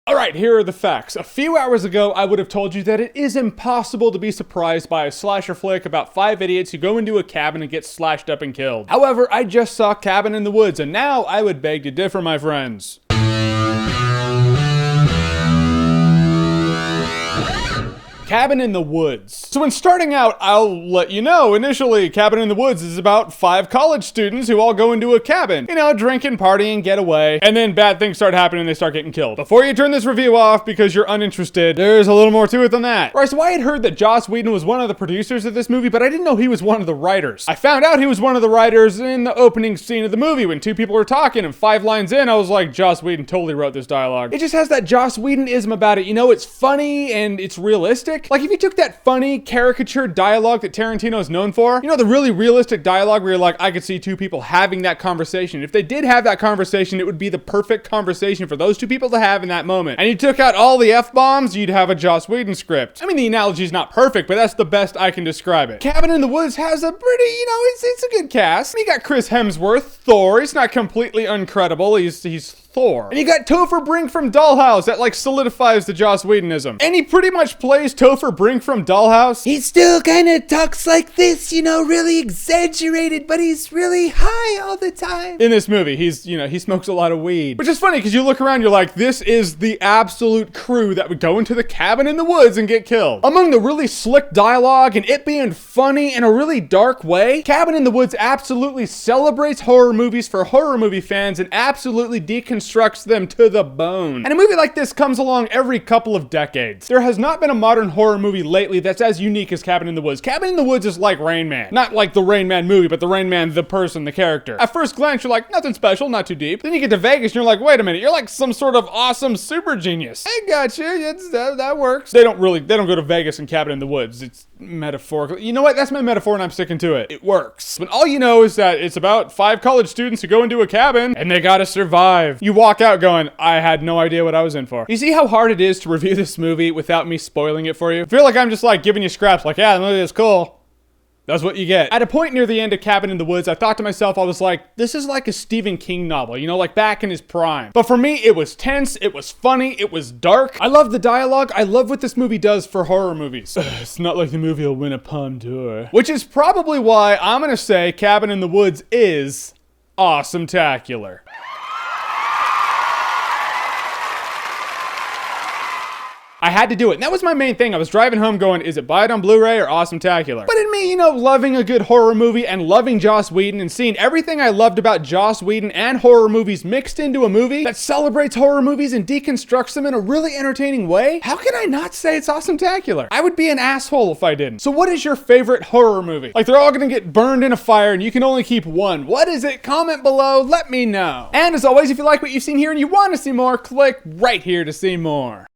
Alright, here are the facts. A few hours ago, I would have told you that it is impossible to be surprised by a slasher flick about 5 idiots who go into a cabin and get slashed up and killed. However, I just saw Cabin in the Woods, and now I would beg to differ, my friends. Cabin in the Woods. So when starting out, I'll let you know, initially, Cabin in the Woods is about 5 college students who all go into a cabin. You know, drink and party and get away. And then bad things start happening and they start getting killed. Before you turn this review off because you're uninterested, there's a little more to it than that. Right, so I had heard that Joss Whedon was one of the producers of this movie, but I didn't know he was one of the writers. I found out he was one of the writers in the opening scene of the movie when 2 people were talking, and 5 lines in, I was like, Joss Whedon totally wrote this dialogue. It just has that Joss Whedon-ism about it. You know, it's funny and it's realistic. Like, if you took that funny, caricatured dialogue that Tarantino is known for, you know, the really realistic dialogue where you're like, I could see 2 people having that conversation. If they did have that conversation, it would be the perfect conversation for those 2 people to have in that moment. And you took out all the F-bombs, you'd have a Joss Whedon script. I mean, the analogy's not perfect, but that's the best I can describe it. Cabin in the Woods has a pretty, you know, it's a good cast. I mean, you got Chris Hemsworth, Thor. He's not completely uncredible. He's Thor. And you got Topher Brink from Dollhouse. That, like, solidifies the Joss Whedonism. And he pretty much plays Topher Brink from Dollhouse. He still kind of talks like this, you know, really exaggerated, but he's really high all the time. In this movie, he's, you know, he smokes a lot of weed. Which is funny, because you look around, you're like, this is the absolute crew that would go into the cabin in the woods and get killed. Among the really slick dialogue and it being funny in a really dark way, Cabin in the Woods absolutely celebrates horror movies for horror movie fans and absolutely deconstructs them to the bone. And a movie like this comes along every couple of decades. There has not been a modern horror movie lately that's as unique as Cabin in the Woods. Cabin in the Woods is like Rain Man. Not like the Rain Man movie, but the Rain Man, the person, the character. At first glance, you're like, nothing special, not too deep. Then you get to Vegas and you're like, wait a minute, you're like some sort of awesome super genius. I got you, that works. They don't go to Vegas and Cabin in the Woods. It's metaphorical. You know what? That's my metaphor and I'm sticking to it. It works. But all you know is that it's about 5 college students who go into a cabin and they gotta survive. You walk out going, I had no idea what I was in for. You see how hard it is to review this movie without me spoiling it for you? I feel like I'm just like giving you scraps like, yeah, the movie is cool. That's what you get. At a point near the end of Cabin in the Woods, I thought to myself, I was like, this is like a Stephen King novel, you know, like back in his prime. But for me, it was tense, it was funny, it was dark. I love the dialogue. I love what this movie does for horror movies. It's not like the movie will win a Palme d'Or. Which is probably why I'm gonna say Cabin in the Woods is awesome-tacular. I had to do it. And that was my main thing. I was driving home going, is it buy it on Blu-ray or awesome-tacular? But in me, you know, loving a good horror movie and loving Joss Whedon and seeing everything I loved about Joss Whedon and horror movies mixed into a movie that celebrates horror movies and deconstructs them in a really entertaining way, how can I not say it's awesome-tacular? I would be an asshole if I didn't. So what is your favorite horror movie? Like, they're all gonna get burned in a fire and you can only keep one. What is it? Comment below, let me know. And as always, if you like what you've seen here and you want to see more, click right here to see more.